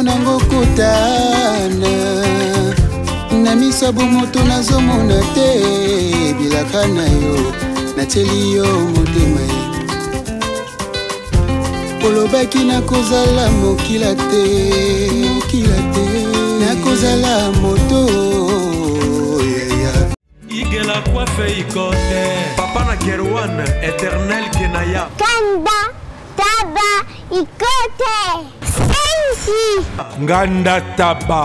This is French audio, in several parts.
nango kotana na misabu moto nazomona te bilaka na yo nateli yo motema olobaki nakozala mokila te nakozala moto igela coiffe ikote papa na Kerwan éternel kenaya Kanda taba ikote sensi nganda taba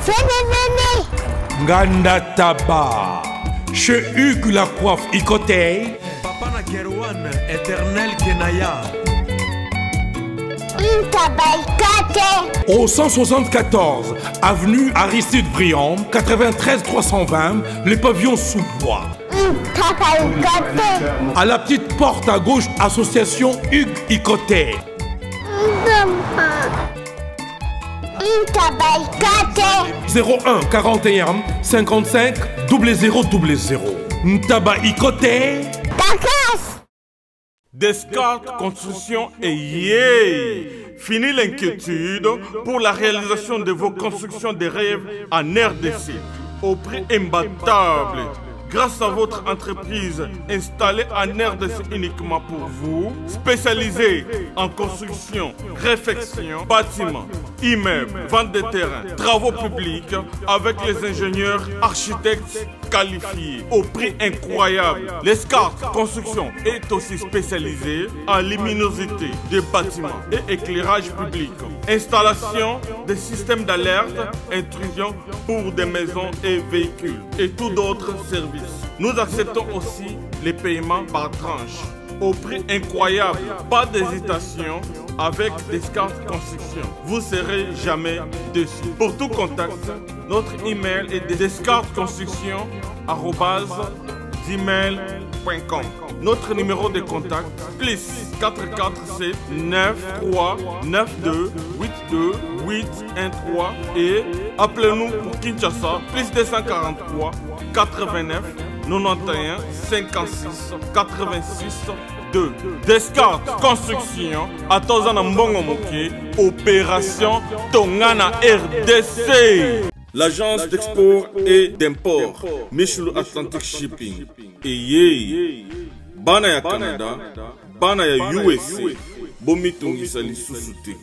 fenenene nganda taba chez Hugues la coiffe ikote papa na Kerwan éternel kenaya au 174 avenue Aristide Briand 93 320 les pavillons sous bois. À la petite porte à gauche association Hugues Ikoté. 01 41 55 0000 Ntaba Ikoté. Descartes Construction et yeah! Fini l'inquiétude pour la réalisation de vos constructions de rêves en RDC au prix imbattable. Grâce à votre entreprise installée en RDC uniquement pour vous, spécialisée en construction, réfection, bâtiments, immeubles, vente de terrains, travaux publics, avec les ingénieurs architectes qualifiés au prix incroyable. Descartes Construction est aussi spécialisée en luminosité des bâtiments et éclairage public, installation des systèmes d'alerte, intrusion pour des maisons et véhicules et tout d'autres services. Nous acceptons aussi les paiements par tranche au prix incroyable. Pas d'hésitation avec Descartes Construction. Vous ne serez jamais déçus. Pour tout contact, notre email est descartesconstruction@gmail.com. Notre numéro de contact plus 447 93 92 82 813 et appelez-nous pour Kinshasa plus 243 89 91 56 86 2. Descartes Construction à Tozana Mbongo Moké, opération Tongana RDC. L'agence d'export et d'import Michel Atlantic Shipping et yé bana ya Canada, bana ya USA, bomitungisa lisusuté.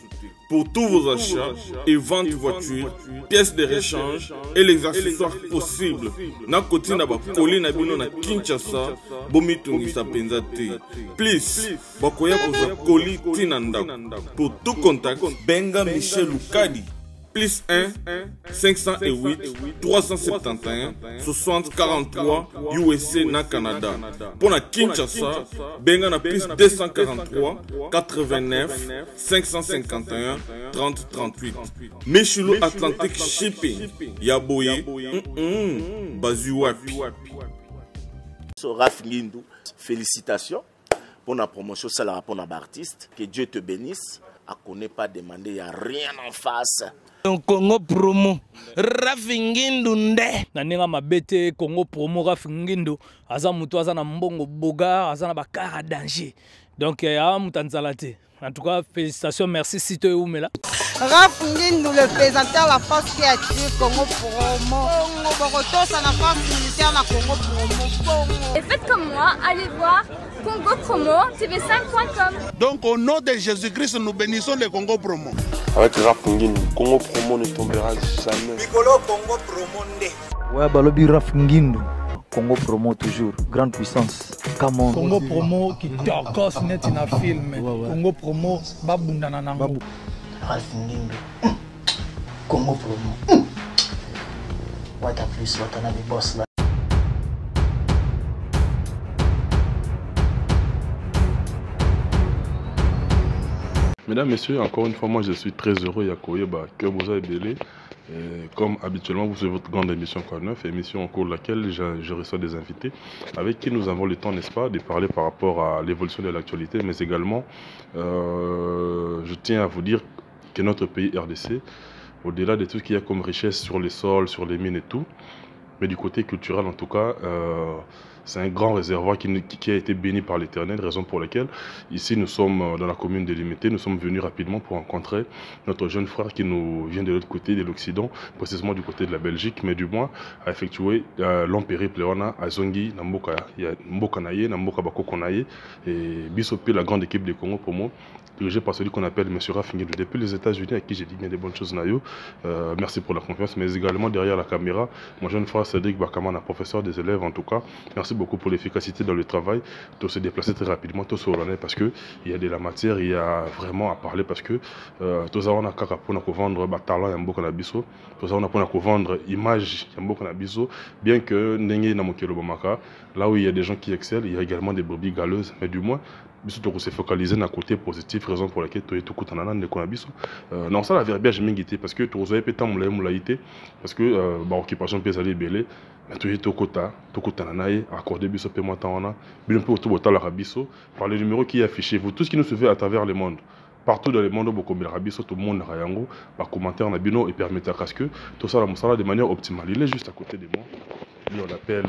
Pour tous vos achats et ventes de voitures, pièces de rechange et les accessoires possibles. Na koti na ba koli na bino na Kinshasa, bomitungisa penza te. Please, bakoya koza koli tinanda. Pour tout contact, benga Michel Lukadi. Plus 1 508 371 60 43 USA na Canada. Pour la Kinshasa, benga na plus 243 89 551 30 38. Michelo Atlantic Shipping. Yaboye. Bazuwapi. Raph Ngindou, félicitations pour la promotion, c'est la rapport à l'artiste. Que Dieu te bénisse. À connaît pas demander, il n'y a rien en face. Congo promo Raph Ngindou nde na ninga mabete Congo promo Raph Ngindou aza mutu aza na mbongo boga aza na bakara danger donc ya mutanzala te. En tout cas, félicitations, merci Sito Oumela. Raph Ngindou, le présentateur la force créative Congo promo. Borotos à la force militaire na Congo promo. Et faites comme moi, allez voir Congo promo tv5.com. Donc au nom de Jésus-Christ, nous bénissons le Congo promo. Avec Raph Ngindou, Congo promo ne tombera jamais. Nicolo Congo promo nde. Ouais, balobi Raph Ngindou. Congo promo toujours, grande puissance. Come on. Congo promo qui torcos net na film. Congo promo babunda na nango. Raph Ngindou. Congo promo. What a plus, what a boss là. Mesdames, Messieurs, encore une fois, moi je suis très heureux Yakoyeba Keboza Ebele. Comme habituellement, vous suivez votre grande émission Quoi Neuf, émission au cours de laquelle je reçois des invités avec qui nous avons le temps, n'est-ce pas, de parler par rapport à l'évolution de l'actualité, mais également, je tiens à vous dire que notre pays RDC, au-delà de tout ce qu'il y a comme richesse sur les sols, sur les mines et tout, mais du côté culturel en tout cas, C'est un grand réservoir qui a été béni par l'Éternel, raison pour laquelle ici nous sommes dans la commune délimitée, nous sommes venus rapidement pour rencontrer notre jeune frère qui nous vient de l'autre côté, de l'Occident, précisément du côté de la Belgique, mais du moins a effectué long périple à Zongi, Mboka Naye, Mboka Bakoko Naye, et Bissopé, la grande équipe de Congo Promo, dirigée par celui qu'on appelle M. Rafinguindou depuis les États-Unis, à qui j'ai dit bien des bonnes choses. Merci pour la confiance, mais également derrière la caméra, mon jeune frère Cédric Bakamana, professeur des élèves en tout cas. Merci beaucoup pour l'efficacité dans le travail, de se déplacer très rapidement, tout sur l'année, parce qu'il y a de la matière, il y a vraiment à parler, parce que tous on a qu'à vendre talent et Mboka Nabiso, tous on a pour vendre image et Mboka Nabiso, bien que Nengi Namokelo Bamaka, là où il y a des gens qui excellent, il y a également des brebis galeuses, mais du moins, on s'est focalisé dans le côté positif, raison pour laquelle tu es tout non, ça la verbiage j'ai guité parce que tu as été moulaïté parce que l'occupation peut aller belé, mais tu es tout côté nanaï, accordé biso paiement on a, bien peu autour de la rabiso, par le numéro qui est affiché, vous tous qui nous suivez à travers le monde. Partout dans le monde, beaucoup de rabiso, tout le monde a un commentaire na bino et permettre à ce que tout ça la de manière optimale. Il est juste à côté de moi. Lui on l'appelle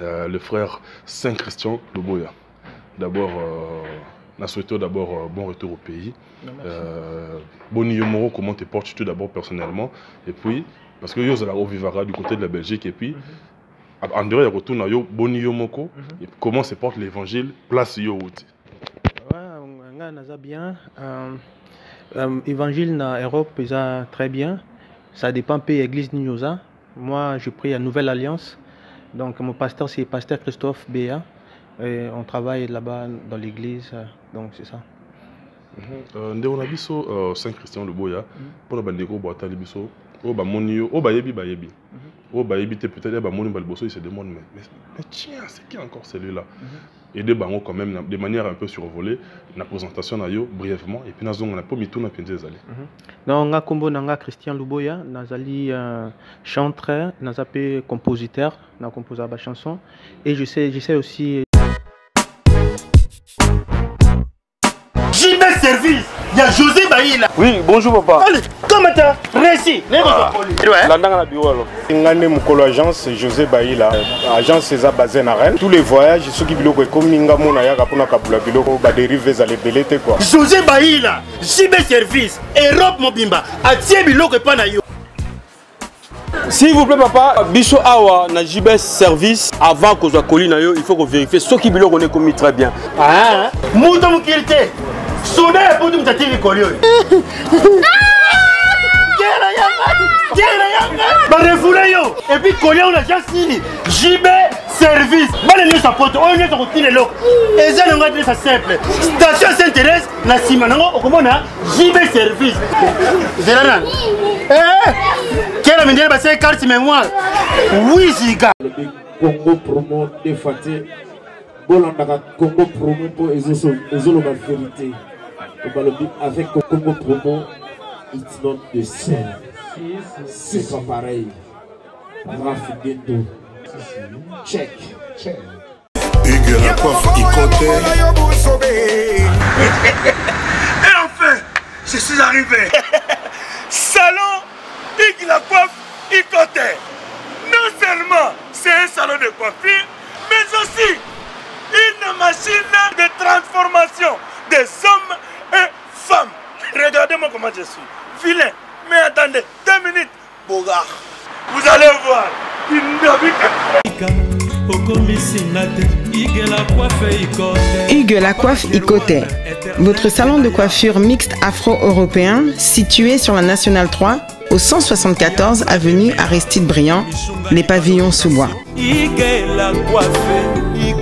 le frère Saint-Christian Luboya. D'abord, nous souhaitons d'abord bon retour au pays. Boni Yomoro, comment te portes-tu d'abord personnellement? Et puis, parce que Yoz au Vivara du côté de la Belgique, et puis, en dehors, il retourne à Boni Yomoko, comment se porte l'évangile, place Yoouti? Ouais, bien. L'évangile en Europe, c'est très bien. Ça dépend de l'église Nyosa. Moi, je prie à Nouvelle Alliance. Donc, mon pasteur, c'est le pasteur Christophe Béa. Et on travaille là-bas dans l'église, donc c'est ça. On a biso Saint-Christian Luboya pour la bandeko boata libiso o ba monio o ba yebi o ba yebi peut-être ba moni balboso il se demande mais tiens c'est qui encore celui-là et des bango quand même de manière un peu survolée la présentation na yo brièvement et puis na zonga na po mituna pende ezali non nga kombo nanga Christian Luboya nazali chanteur nazape compositeur na composer ba chanson et j'essaie aussi JB Service, il y a José Baïla. Oui, bonjour papa. Allez, comment t'as réussi? Ngane Mukolo Agence, José Baïla. Agence César basée à Rennes. Tous les voyages, ceux qui biloko comme Ninga Mona Yaga pour Nakabula biloko ba dérive za les belete quoi. José Baïla, JB Service, Europe Mobimba, atie biloko pa na yo. S'il vous plaît papa, biso awa na JB Service avant que soit colis na yo, il faut qu'on vérifie ceux qui biloko on commis très bien. Ah, muto mukirite. Soda ya putu mtatiri kolio. Ba refoula yo. Et puis kolio on a déjà signé. JB Service. Ba le sa poto, on est sur le loko. Et ça on va dire ça simple. Station Saint-Thérèse, na sima nango okomona JB Service. Zerana. Quelle manière ba c'est carte mémoire. Oui, Ziga. Congo Promo défaté. Bolanda Congo Promo pour ezolo la vérité. Avec Congo Promo, it's not the same. C'est pas pareil. Rafinguindou. Check. Hugues la coiffe Ikote. Et enfin, je suis arrivé. Salon Hugues la coiffe Ikote. Non seulement c'est un salon de coiffure, mais aussi une machine de transformation des hommes et femmes. Regardez-moi comment je suis. Vilain. Mais attendez, 2 minutes. Bogard. Vous allez voir. Hugues la coiffe Ikote. Votre salon de coiffure mixte afro-européen situé sur la Nationale 3 au 174 avenue Aristide Briand, les pavillons sous bois.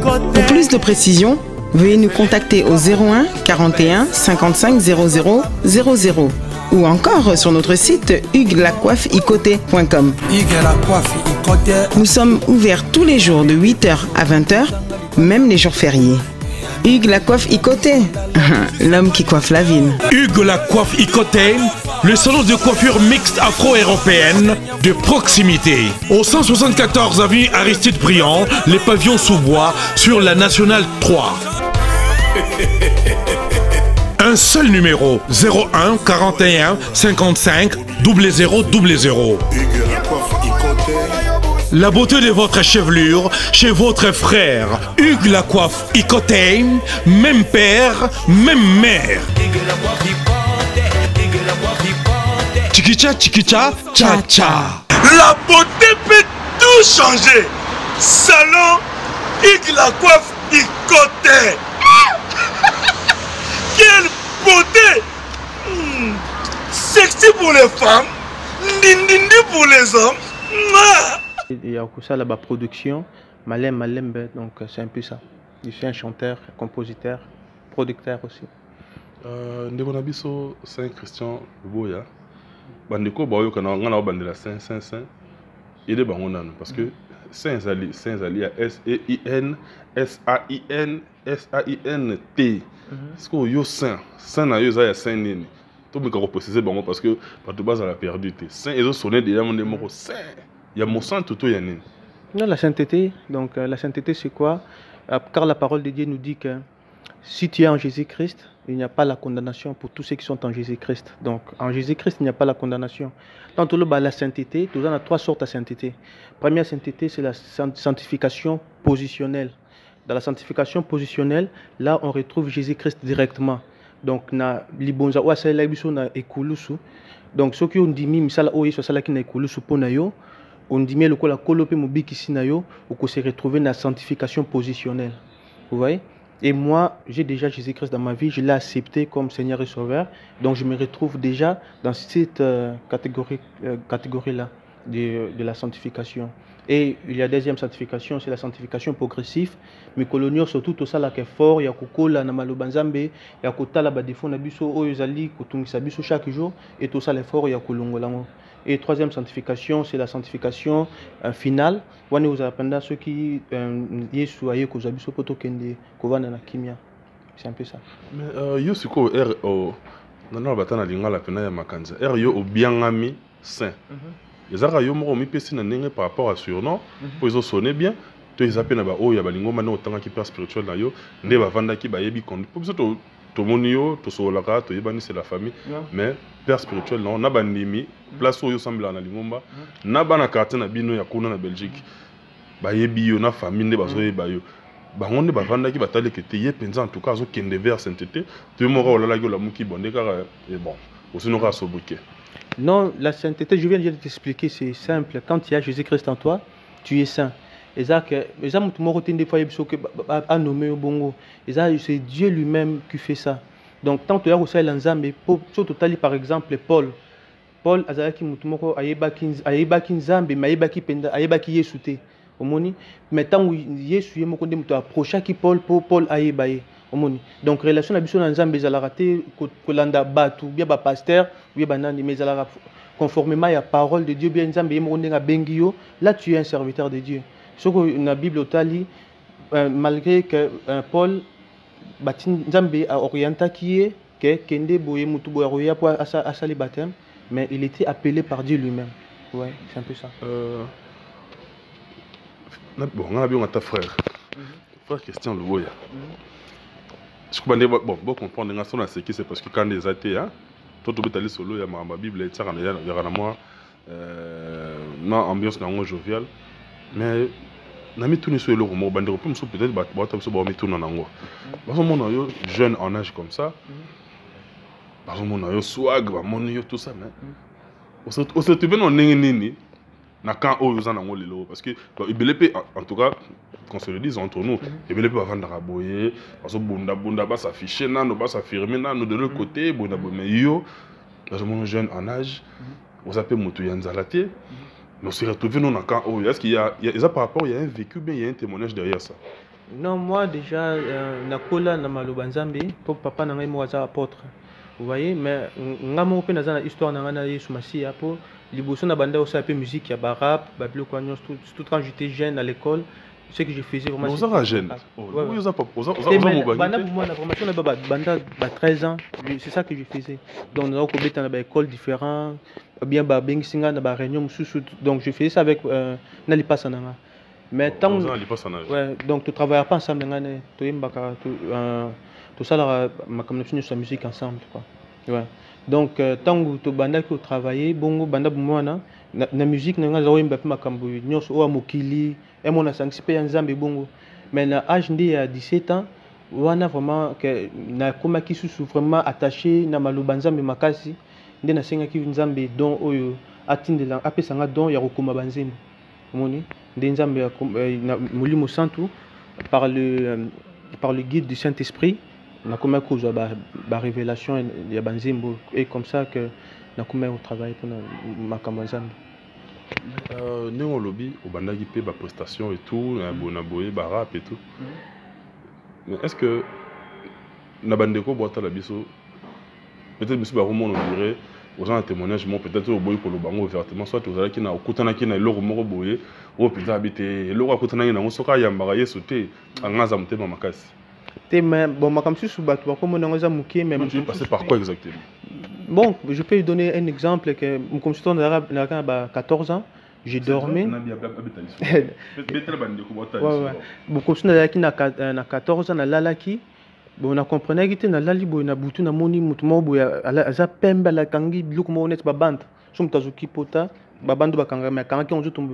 Pour plus de précisions, veuillez nous contacter au 01 41 55 00 00 ou encore sur notre site huguelacoiffeikote.com. Nous sommes ouverts tous les jours de 8h à 20h, même les jours fériés. Hugues la coiffe Ikote, l'homme qui coiffe la ville. Hugues la coiffe Ikote, le salon de coiffure mixte afro-européenne de proximité. Au 174 avenue Aristide Briand, les pavillons sous bois sur la Nationale 3. Un seul numéro, 01 41 55 00 00. Hugues la coiffe Ikote. la beauté de votre chevelure chez votre frère. Hugues la coiffe Icotane, même père, même mère. Chikicha, chikicha, cha cha. La beauté peut tout changer. Salon Hugues la coiffe Icotane. Quelle beauté! Sexy pour les femmes, ndindindi pour les hommes. Il y a aussi la production, Malembe, donc c'est un peu ça. Je suis un chanteur, compositeur, producteur aussi. Ndeko na biso Saint Christian Boya. Bandeko bayo kana ngana bandela Saint. Il est bango nanu parce que Saint Zali a SEIN SAINT. Est-ce que yo Saint na yo za ya Saint nini? Tout me ko préciser bango parce que bato base a la perdu té. Saint ezo sonner déjà mon numéro Saint. Il y a mon sang tout ya nini? Non, la sainteté, donc la sainteté c'est quoi? Car la parole de Dieu nous dit que si tu es en Jésus-Christ, il n'y a pas la condamnation pour tous ceux qui sont en Jésus-Christ. Donc en Jésus-Christ, il n'y a pas la condamnation. Dans tout le bas, la sainteté, nous avons trois sortes de sainteté. Première sainteté, c'est la sanctification positionnelle. Dans la sanctification positionnelle, là on retrouve Jésus-Christ directement. Donc na libonza ou asala biso na ekulusu. Donc ceux qui ont dit misala o yeso sala ki na ekulusu pona yo, on dit le kola kolope mobiki na yo, ou se retrouver dans la sanctification positionnelle. Vous voyez? Et moi, j'ai déjà Jésus-Christ dans ma vie, je l'ai accepté comme Seigneur et Sauveur. Donc je me retrouve déjà dans cette catégorie-là de la sanctification. Et il y a deuxième sanctification, c'est la sanctification progressive. Mais coloniaux surtout tout ça là qui est fort, il y a kokola na malobanzambe, il y a kotala ba défaut na biso oyozali kotungisa biso chaque jour et tout ça l'effort il y a kolongolango. Et troisième sanctification, c'est la sanctification finale. On est aux appendants ceux qui yesu aye ko zabiso poto kende kovana na kimia. C'est un peu ça. Mais yo siko nana batana lingala pena ya makanza. Yo obiangami saint. Ezaka yo moko mipesi na ndenge par rapport à surnom pour ils sonner bien. To ezape na ba oya balingo mano otanga ki père spirituel na yo nde bavanda ki bayebi kondu. Pour biso to monio to solaka to yebani c'est la famille mais père spirituel non na bandimi place oyo sambela na lingomba na bana quartier na bino ya kuna na Belgique bayebi yo na famille nde bazo yeba yo bango nde bavanda ki batale ke te ye penza en tout cas zo kende vers sainteté to mo ra olala ki la muki bonde kaka et bon aussi no ka sobuke. Non, la sainteté, je viens de t'expliquer, c'est simple. Quand il y a Jésus-Christ en toi, tu es saint. Et ça, c'est Dieu lui-même qui fait ça. Donc, tant que tu as aussi l'ensemble, par exemple, Paul, azalaki mutumoko ayebaki nzambe mayebaki penda ayebaki Yesu te. Omoni, mais tant Yesu yemoko nde muto approchaki Paul ayebaye. Donc relation na biso na nzambe ezalaka te kolanda batu bien ba pasteur bien banani mais ezalaka conformément à la parole de Dieu bien nzambe yemoko ndenga bengi yo, là tu es un serviteur de Dieu. Ce que na Bible otali malgré que Paul batin nzambe a orienta qui est que kende boye mutu boya roya pour asali baptême, mais il était appelé par Dieu lui-même. Ouais, c'est un peu ça. Bon, on a bien ta frère. Frère Christian Loboya. Je comprends bon comprendre nga sona c'est qui c'est parce que quand les athées hein tout betali solo ya ma Bible et ça quand il y a moi na ambiance na jovial mais na mi tuni sur le romo bandero peut-être ba so ba mi tuni na ngo ba so mona yo jeune en âge comme ça ba so mona yo swag ba mona yo tout ça mais on se trouve non nini na quand oyo za na ngo lelo parce que ibelepe en tout cas qu'on se le dise entre nous et bien les peu avant d'araboyer parce que bunda va s'afficher nano va s'affirmer nano de l'autre côté bunda mais yo dans mon jeune en âge vous appelez mutu yanzalate mais on se retrouve non quand oh est-ce qu'il y a par rapport il y a un vécu bien il y a un témoignage derrière ça. Non, moi déjà nakola na malobanzambe pour papa na ngai mo za apôtre vous voyez mais ngamo pe na za histoire na ngana Yesu Masia pour liboso na banda aussi un peu musique ya rap babilo kwa tout quand j'étais jeune à l'école. Ce que je faisais vraiment. Vous êtes jeune. Vous avez 13 ans. C'est ça que je faisais. Donc, on a dans des écoles différentes. Bien, réunion. Donc, je faisais ça avec Nalipa Sananga. Mais tant donc, tu ne travailles pas ensemble. Tout ça, ma communauté, la musique ensemble. Ouais. Donc tant que tu banda qui travailler bongo banda bumwana na musique na ngaza wemba pe makambo nyonso o mokili et mon asanksipe ya nzambe bongo mais na âge ndi ya 17 ans wana vraiment que na koma ki sous vraiment attaché na maloba nzambe makasi ndi na senga ki nzambe don oyo atindela apesanga don ya kokoma banzembo moni ndi nzambe na mulimo santu par le guide du Saint-Esprit na koma ko ba révélation ya banzembo et comme ça que na koma au travail pour makambo nzambe. Néo lobby au bandagi pe ba prestation et tout na bonaboye ba rap et tout. Mais est-ce que na bandeko boita la biso peut-être monsieur Baromo on dirait aux gens un témoignage moi peut-être au boy ko lo bango ouvertement soit aux alaki na okutana ki na loro moko boye o pita habité loro akutana na ngosoka yamba yesu te angaza mutema makasi. Te mais bon makamsu su bato ba komo nangoza mukie même tu es passé par quoi exactement? Bon, je peux lui donner un exemple que comme je suis arabe à 14 ans, j'ai dormi. Beaucoup de gens na 14 ans na lalaki. Bon, on a compris que tu na lali boy na butu na moni mutumo boy aza pemba la kangi biloko mo net ba bande. Somme tazuki pota ba bande ba kanga mais kanga ki on joue tombe.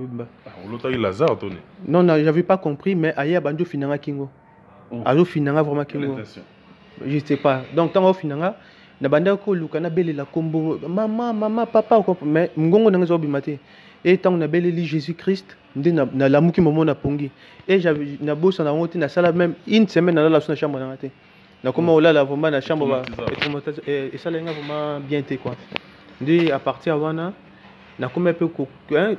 L'autre il Lazare tourné. Non, j'avais pas compris mais aya banjo finanga kingo. Azo finanga vraiment kingo. Je sais pas. Donc tant au finanga na banda ko luka na bele la kombo mama papa mais ngongo na ngazo bimate et tant na bele li Jésus-Christ ndé na lamuki momo na pongi et j'avais na bossa na ngoti na sala même une semaine na la chambre na ngate na comment on la vraiment na chambre ba et ça lenga vraiment bien été quoi ndé à partir wana na comme peu ko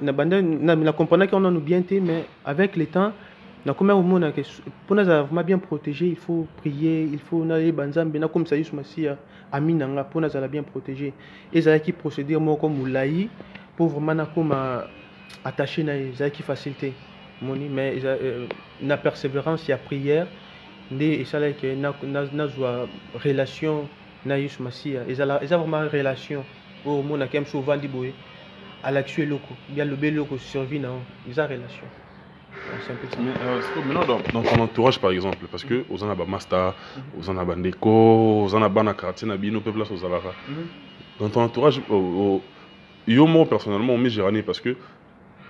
na banda na comprendre qu'on a nous bien été mais avec le temps na comme au monde pour nous vraiment bien protégé il faut prier il faut na banzambe na comme ça Yesu Masia aminanga pour nous bien protégé et ça qui procéder moi comme moulaï pour vraiment na comme attaché na ça qui facilité moni mais na persévérance il y a prière et ça là que na joie relation na Yesu Masia et ça vraiment relation au monde qui aime souvent di boy à l'actuel loco bien le bel loco survie na ils a relation. Maintenant dans ton entourage par exemple parce que aux anaba master aux anaba ndeko aux anaba na quartier na bino peuple aux alara dans ton entourage yo moi personnellement me gérani parce que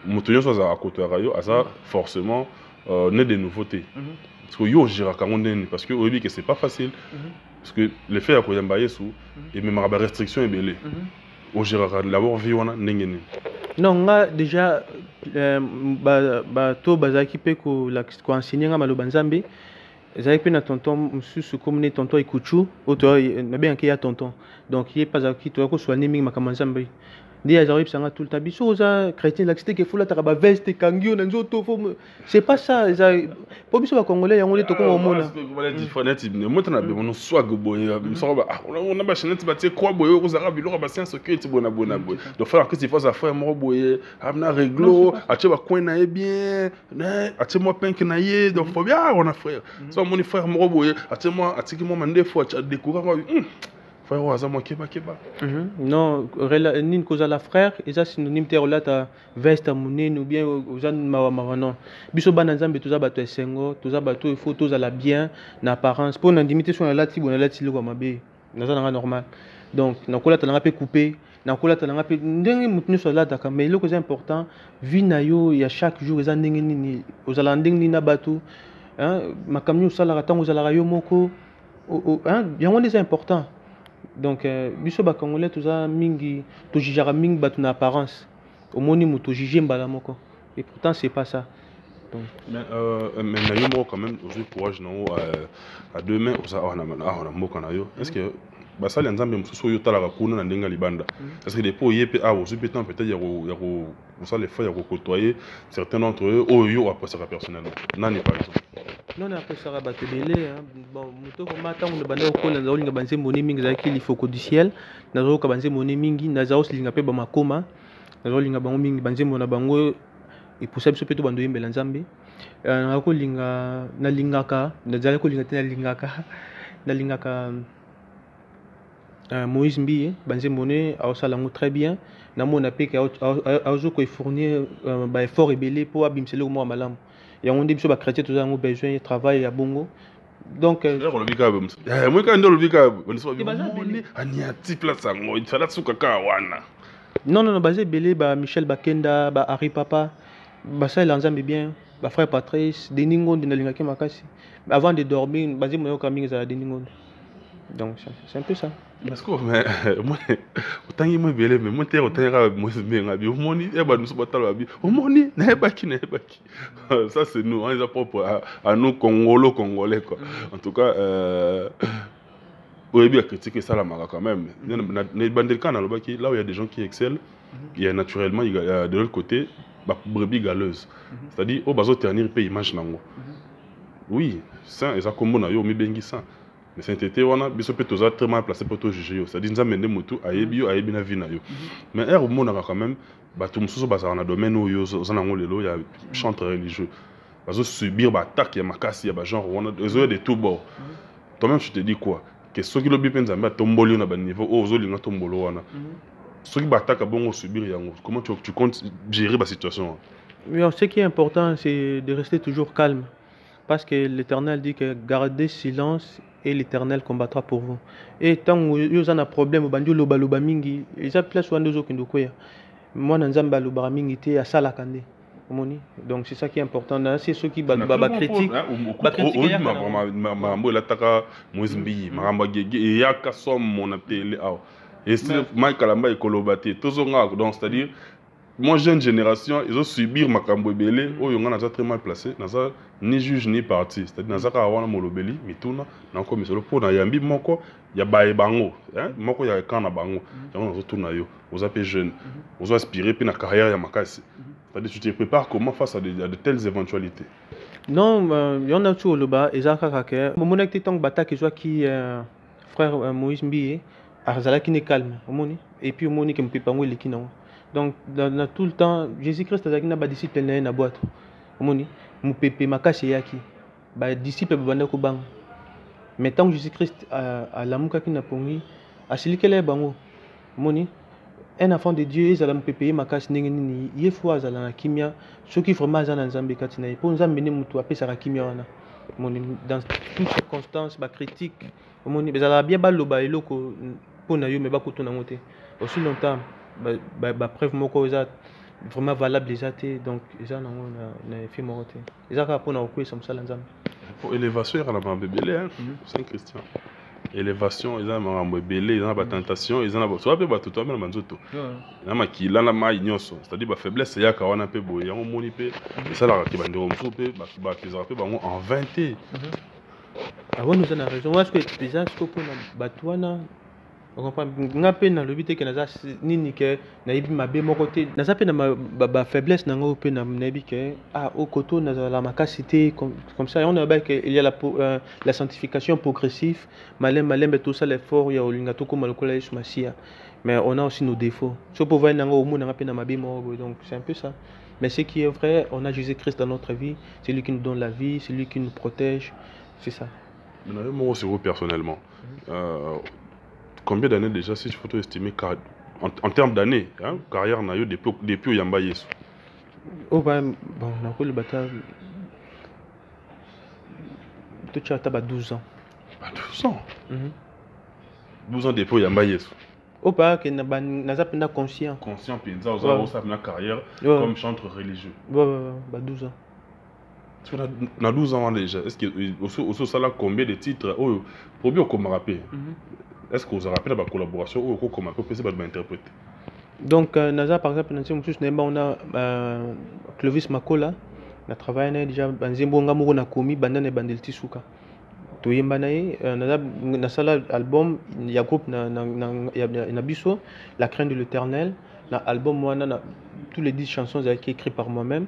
motonyo soit à côté rayo ça forcément né des nouveautés parce que yo géraka ngondeni parce que oyebi que c'est pas facile parce que le fait ya koyamba yesu et même ma restriction est belé au géraka d'abord vie wana ndengeni. Non, nga déjà to bazaki pe ko enseigner nga maloba nzambe ezaki pe na tonton mususu comme tonton ikuchu oto na bien ki ya tonton donc il pas aki to ko soigner mingi makambo nzambe ndi azari psanga tout le temps biso za chrétien l'acte que fula ta ba veste kangio na nzoto c'est pas ça pour biso ba congolais yango le to ko mona voilà différent ne motana be mon swag boy so ba on a ba chenette ba tie quoi boy ko zara biloko ba science que tu bona boy donc faire que c'est fois affaire mo boy amna réglo atie ba coin na bien atie moi pink na ye donc faut bien on a frère so mon frère mo boy atie moi atiki moi mande fois découvrir frère azamo keba non ni cause la frère eza synonyme te relata veste monene ou bien aux mawa non biso bana nzambe toza bato esengo toza bato il faut toza la bien na apparence pour n'indimité sur la lati bona lati loko mabe naza nanga normal donc nakola talanga pe couper nakola talanga pe ndenge mutuni sur la daka mais le plus important vie na yo ya chaque jour eza ndenge nini ozala ndenge nini na bato hein makamyo sala ratango ozala yo moko hein yango c'est important. Donc biso ba congolais toza mingi to jijara mingi batu na apparence au moni moto jije mbala moko et pourtant c'est pas ça donc mais na yo mo quand même aujourd'hui courage na à deux mains oza na mboka na yo est-ce que basali nzambe mususu yo talaka kuna na ndenga libanda parce que depuis yepe ozu pétant peut-être ya ko osala fa ya ko côtoyer certains d'entre eux yo après ça personnellement nani par exemple. Non après ça bato belé bon moto ko mata on banda ko na zolinga banze moni mingi za kili foko du ciel na zo ka banze moni mingi na za oslinga pe ba makoma na zolinga bango mingi banze mona bango et pour ça biso pe to bando yembela nzambe na ko linga na lingaka na za ko linga tena lingaka Moïse Mbiye banze moni a osala ngo très bien na mona pe ka azo ko fournir ba effort ebelé pour abimsele mo malamu. Il y a des chrétiens qui ont besoin de travail à Bongo. Donc non, basé belé Michel Bakenda, Harry Papa, ça il ensemble bien, frère Patrice, Deningo de Nalingaki Makasi. Avant de dormir, basé mon camping à Deningo. Donc c'est un peu ça. Parce que moi autant il me belé mais moi autant moi bien abi omoni e ba nous batalo abi omoni na baki ça c'est nous on est propre à nous congolais quoi. En tout cas oui, bien critiquer ça la mara quand même. Là où il y a des gens qui excellent, il y a naturellement de l'autre côté brebis galeuse. C'est-à-dire au bazo ternir pays image nango. Oui, ça et ça comme on a yo mi bengi ça. Mais c'est on a biso peut toujours très mal placé pour tout juger. C'est-à-dire nous amener moto ayebi na vie na yo. Mais er mon a quand même tout mususu baza na domaine où yo za nango lelo il y a chantre religieux. Bazo subir attaque ya makasi ya genre on a des tout bords. Toi-même tu te dis quoi? Que ceux qui l'ont bien zamba tomboli na niveau aux olinga tombolo wana ceux qui bataka bongo subir yango comment tu comptes gérer la situation? Oui, ce qui est important c'est de rester toujours calme parce que l'Éternel dit que gardez silence et l'Éternel combattra pour vous. Et tant que vous avez un problème bandi loba mingi ils a place wando zo kindokoya moi na nzamba loba mingi te ya sala kande. Donc c'est ça qui est important. C'est ceux qui critique. C'est-à-dire, moi jeune génération, ils ont subi ma cambouébélé, oh ils ont très mal placé, ni juge ni parti. C'est-à-dire dans ça on a molobeli, mituna, n'encore mais sur le pot na yambi moko, ya bae bango, moko ya kana bango, on a retourné yo, vous appelez jeune, vous aspirez puis na carrière ya makasi. C'est-à-dire tu te prépares comment face à de telles éventualités? Non, il y en a tout le bas, et ça kaka. Mon acte tant que bata qui soit qui frère Moïse Mbié, Arzala qui n'est calme, et puis mon qui me peut pas les qui non. Donc dans tout le temps, Jésus-Christ a dit na ba disciple na boîte. Mon pépé makasi yaki. Ba disciple banda ko bang. Mais tant que Jésus-Christ a l'amour qui n'a pongi, a celui qui est bango. Moni un enfant de Dieu, ils allaient me payer ma casse n'engeni. Il faut aller à la kimia. Ceux qui font mal à l'ensemble katina. Pour nous amener mutu appeler ça la kimia wana. Dans toutes circonstances, ba critique. Moni, mais ça bien bal loba eloko pour na yo mais ba koto na ngote. Aussi longtemps, ba preuve moko za vraiment valable les athées donc ils en ont na fait moroté. Ils a pour na okué comme ça l'ensemble. Pour élévation il y a la bébé hein, Saint Christian. Élévation, ils ont un belé, ils ont une tentation, ils ont un peu de tout le monde. Ils ont qui la maille nyoso, c'est-à-dire la faiblesse, il y a quand on a peu boy, on monipé, et ça là qui va nous souper, ils ont fait en 20. Ah ouais, nous avons raison. Est-ce que déjà ce qu'on a batouana, on comprend. On a peine dans le but que naza nini que naibi mabe mon côté, naza peine ma faiblesse n'a pas peine naibi que au côté naza la macacité comme ça. On a bien qu'il y a la sanctification progressive, malin mais tout ça l'effort il y a au lingato comme le collège masia. Mais on a aussi nos défauts. Ce pour voir n'anga au monde n'a peine mabe mon donc c'est un peu ça. Mais ce qui est vrai, on a Jésus-Christ dans notre vie, c'est lui qui nous donne la vie, c'est lui qui nous protège, c'est ça. Moi sur vous personnellement. Combien d'années déjà, si je faut estimer en termes d'années, hein, carrière n'a eu depuis au Yamba Yesu? Oh, bon, on a eu le bataille. Tu as 12 ans. 12 ans 12 ans depuis au Yamba Yesu. Oh, pas que n'a pas conscient. Conscient, puis nous avons une carrière comme chanteur religieux. Ouais, 12 ans. Tu as 12 ans déjà. Est-ce que au ça là combien de titres pour bien comme rappeler? Est-ce que vous avez rappelé la collaboration ou comment on peut interpréter? Donc, Naza, par exemple, on a Clovis Makola, on a travaillé déjà dans un na komi bandane bandel tisuka. To yembanaye, na sala album, il y a groupe na biso, La crainte de l'Éternel, na album moi na tous les 10 chansons ont été écrites par moi-même.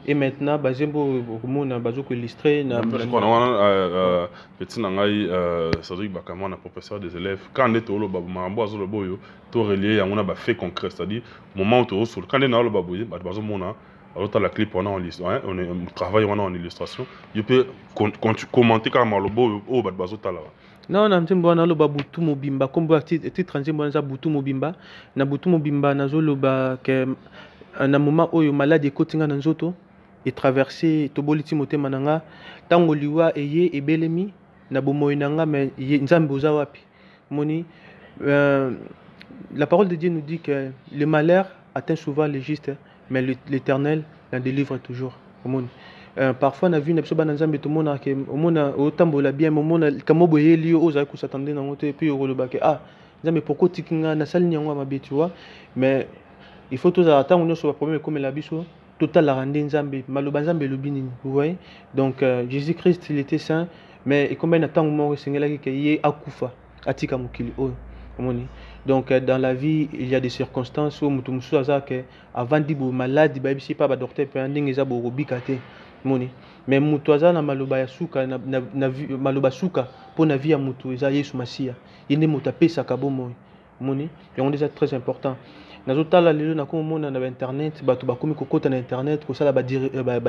Et maintenant, Bazembo, on a illustré. Je crois petit nangai, c'est-à-dire que moi, professeur des élèves, quand on est au loba, mambo azolo boyo, tout relié, on a fait concret, c'est-à-dire moment où sur quand on est au loba boyo, bazo mona, alors la clip on a en illustration, on travaille on a en illustration, tu peux commenter quand on a le boyo, oh bazo tala. Non, on a un petit peu de butu mobimba, comme vous êtes transit, on a butu mobimba, na butu mobimba, na zolo ba que un moment où il malade et cotinga dans zoto. Et traverser Toboli Timothée Mananga, Tangoliwa Eye et Belemi, na bomoi nanga mais nzambe oza wapi moni la parole de Dieu nous dit que le malheur atteint souvent les justes mais l'Éternel la délivre toujours moni parfois na vie na biso bana nzambe tomona ke omona otambola bien omona kamo boyeli oza ko s'attendre na ngote puis okoloba ke nzambe pourquoi tikinga na sali nyango mabe tu vois mais il faut tous attendre nous sur le problème comme la biso total la rendre nzambe maloba nzambe lobini vous voyez donc Jésus Christ il était saint mais et combien de temps mort sengela ke yé akufa atika mukili o omoni donc dans la vie il y a des circonstances où mutu musu azaka avant dibo malade ba bisi pas ba docteur pe ndenge za bo robikate moni mais mutu aza na maloba ya suka na maloba suka pour na vie ya mutu eza Yesu Masia yende mutu apesa kabomo moni et on est très important nazotala lelo na komona na internet bato bakomi kokota na internet ko sala ba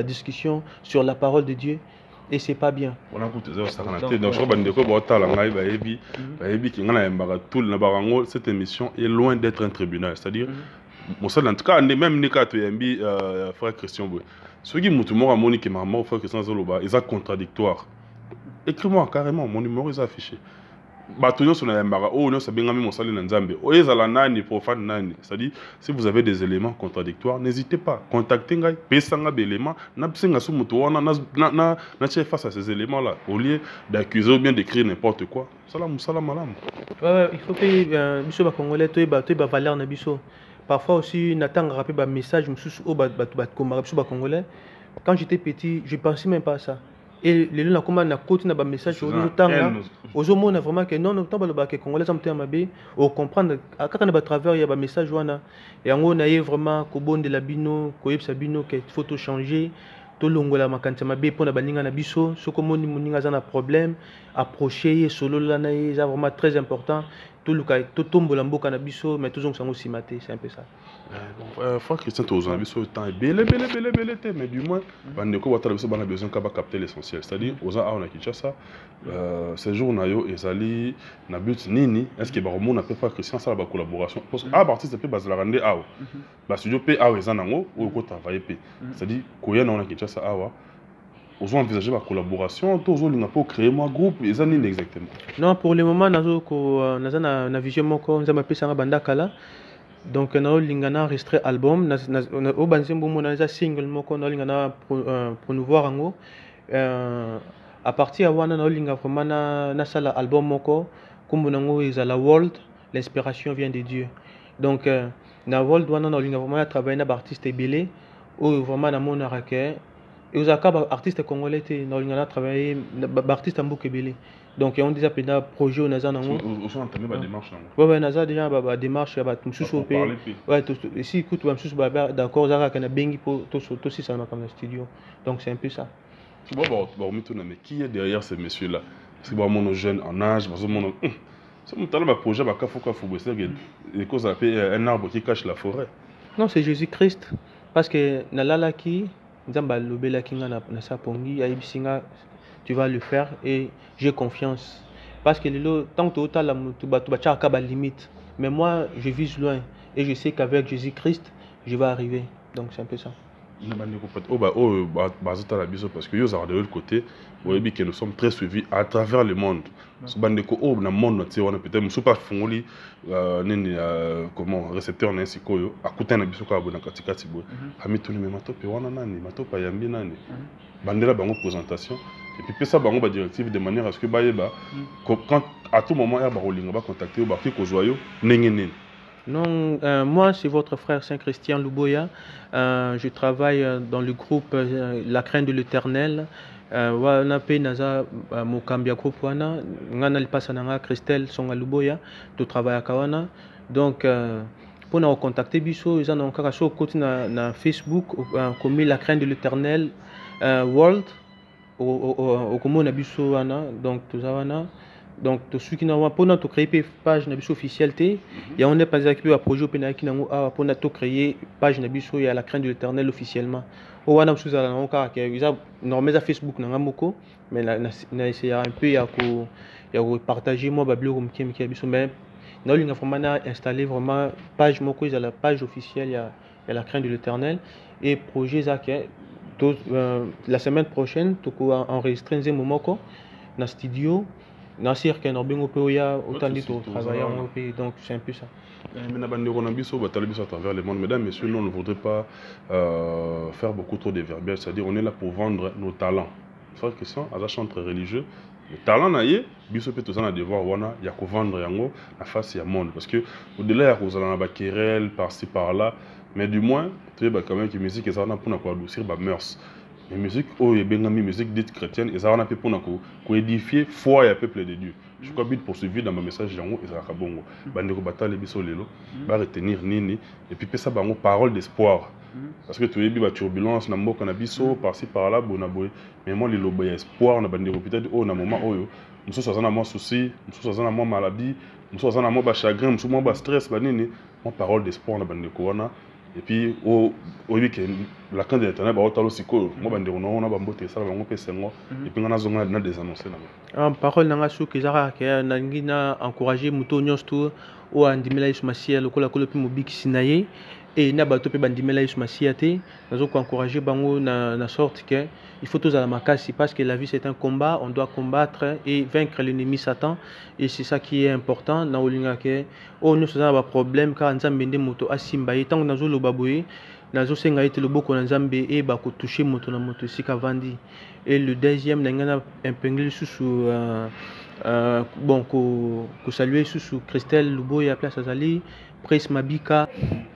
discussion sur la parole de Dieu et c'est pas bien. On a écouté ça donc je crois bandeko botala ngai bayebi ki ngana yambaka tout na barango cette émission est loin d'être un tribunal, c'est-à-dire mosala en tout cas même nika to yambi frère Christian Boy ce qui mutu moko amoni ke maman frère Christian Zoloba est contradictoire. Écris-moi carrément mon numéro est affiché. Bato nyonso na yambaka o nyonso bengami mosali na nzambe o ezala nani profane nani, c'est-à-dire si vous avez des éléments contradictoires n'hésitez pas contacter ngai pesanga be éléments na psinga su mutu wana na chef face à ces éléments là au lieu d'accuser ou bien d'écrire n'importe quoi. Salam malam. Ouais, il faut que biso ba congolais to ba valeur na biso. Parfois aussi natanga rappeler ba message mususu o ba komara biso ba congolais. Quand j'étais petit, je pensais même pas à ça. Et les gens qui ont côté na ba message au temps là aux hommes vraiment que non temps ba que congolais ça me mabe au comprendre quand na travers il y a ba message wana et en na vraiment ko bonde la bino ko yebsa bino que photo changer to longola makanta mabe pour na baninga na biso soko moni moninga za na problème approcher solo là na ça vraiment très important tout le cas tout tombola mboka na biso mais toujours sango simaté c'est un peu ça. Frère Christian to ozambi so temps belé mais du moins bandeko batala biso bana besoin ka ba capter l'essentiel, c'est-à-dire oza a on a Kinshasa ces jours na yo ezali na but nini est-ce que ba remona peut faire Christian ça ba collaboration parce que artiste peut bazala rande awa ba studio pe awa ezanango ou ko travailler pe c'est-à-dire koya na on a Kinshasa awa vous envisagez la collaboration, tous les pour créer un groupe, ils en ont exactement. Non, pour le moment, nous avons une vision, nous avons appelé ça Banda Kala. Donc, nous avons enregistré album, nous avons un single, nous avons promouvoir en haut. À partir de là, nous avons vraiment un album, comme nous avons la World, l'inspiration vient de Dieu. Donc, dans la World, nous avons vraiment travaillé avec l'artiste Ebele, où vraiment nous avons et aux artistes congolais nous avons travaillé artistes en Bokebele donc on déjà appelé projet on a ça on sont entamé la démarche ouais on a déjà la démarche ya batu mususu pe ouais ici écoute ba mususu ba d'accord za kana bengi pour tout si ça comme studio donc c'est un peu ça bon mais qui est derrière ces messieurs là c'est vraiment nos jeunes en âge mon c'est mon talent projet ba kafuka fubo c'est que cause un arbre qui cache la forêt non c'est Jésus-Christ parce que nalala qui Nzamba lobela kinga na sapongi ayibisinga tu vas le faire et j'ai confiance parce que tant que tu as la tu ba limite mais moi je vise loin et je sais qu'avec Jésus-Christ je vais arriver donc c'est un peu ça. Parce que de l'autre côté, que nous sommes très suivis à travers le monde. Comment récepteur n'a sikoyo akuta na biso ka bona katikati boy amituni me matope wana nani matopa yambi nani bandela bango présentation et puis ça bango ba directive de manière à ce que bayeba quand à tout moment ya ba rolinga ba contacter ba ki ko joyo nengene. Non, moi c'est votre frère Saint-Christian Luboya. Je travaille dans le groupe La Crainte de l'Éternel. Wana pe naza mokambia groupe wana ngana lipasa nanga Christelle Songa Luboya to travaille à Kawana. Donc pour nous contacter biso ils ont encore sur côté na Facebook comme La Crainte de l'Éternel World au comme na biso wana donc tout ça wana. Donc tout ceux qui n'ont pas pour créer page na biso officialité et on est pas équipé à projet open qui n'ont pour na to créer page na biso et à La Crainte de l'Éternel officiellement au wana sous ala nka que ils a normalement Facebook na ngamoko mais na essayer un peu ya ko partager moi ba blog mki biso mais na linga vraiment installer vraiment page moko ils a la page officielle il y a La Crainte de l'Éternel et projet ça que la semaine prochaine to ko enregistrer un momoko na studio, na cirque, na bingo peoya, autant dit au travail en pays. Donc c'est un peu ça. Mais à travers le monde, mesdames, messieurs, nous on ne voudrait pas faire beaucoup trop de verbiage, c'est-à-dire on est là pour vendre nos talents. C'est une question, à la chantre religieux. Le talent naïe, biso peut tout ça na devoir wana ya ko vendre yango na face ya monde parce que au-delà ya kozala na ba querelle par-ci par-là, mais du moins tu vois quand même que musique ça na pour adoucir ba mœurs. Mais musique oh et bengami musique dite chrétienne et ça na pe pour ko édifier foi ya peuple de Dieu. Je crois bien poursuivre dans ma message yango et ça ka bongo. Bande ko batale biso lelo ba retenir nini et puis ça bango parole d'espoir. Parce que tu as eu des turbulences, na mboka na biso par-ci par-là, bonaboy. Mais moi, les lobby espoir, na bande peut-être oh na moment oh yo, nous sommes dans mon souci, nous sommes dans mon maladie, nous sommes dans mon chagrin, nous sommes dans mon stress, banini. Moi parole d'espoir na bande corona. Et puis au week-end, la candidate internet ba otalo siko, moi bande on a bambote ça bango pesengo. Et puis on a zonga na des annoncer na. En parole na ngasu kezara ke na ngina encourager muto nyonsto o andimela Yesu Masia lokola kolopi mobiki sinaye. Et na bato pe bandimela Yesu Masia te nazo ko encourager bango na sorte que il faut tous à la makasi parce que la vie c'est un combat, on doit combattre et vaincre l'ennemi Satan et c'est ça qui est important na olinga ke o nous ça ba problème car nzambe nde moto asimba et tant nazo lobaboye nazo senga ete loboko na nzambe e ba ko toucher moto na moto sika vandi et le deuxième nangana épingle sous bon ko saluer sous Christelle Luboya place Azali Prince Mabika.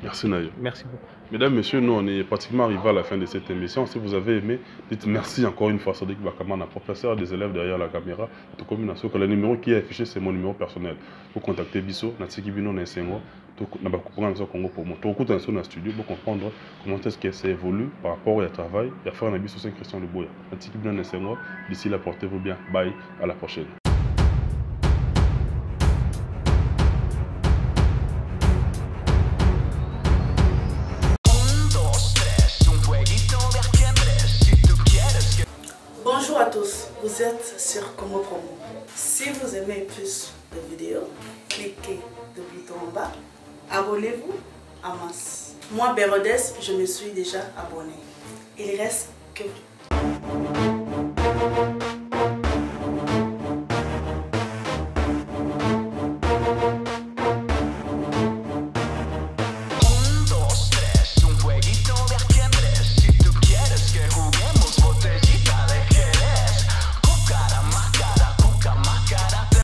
Merci Nayo. Merci beaucoup. Mesdames, messieurs, nous on est pratiquement arrivé à la fin de cette émission. Si vous avez aimé, dites merci encore une fois. Sadiq Bakamana, professeur des élèves derrière la caméra. Tout comme le numéro qui est affiché, c'est mon numéro personnel. Vous contactez Bisso, Natsiki Bino Nensengo, Congo pour moi. Tout le temps dans le studio pour comprendre comment est-ce que ça évolue par rapport au travail. Il y a faire un Bisso Saint-Christian de Boya. Natsiki Bino Nensengo. D'ici là, portez-vous bien. Bye. À la prochaine. Bonjour à tous, vous êtes sur Congo Promo. Si vous aimez plus de vidéos, cliquez le bouton en bas, abonnez-vous en masse. Moi, Bérodès, je me suis déjà abonné. Il reste que vous.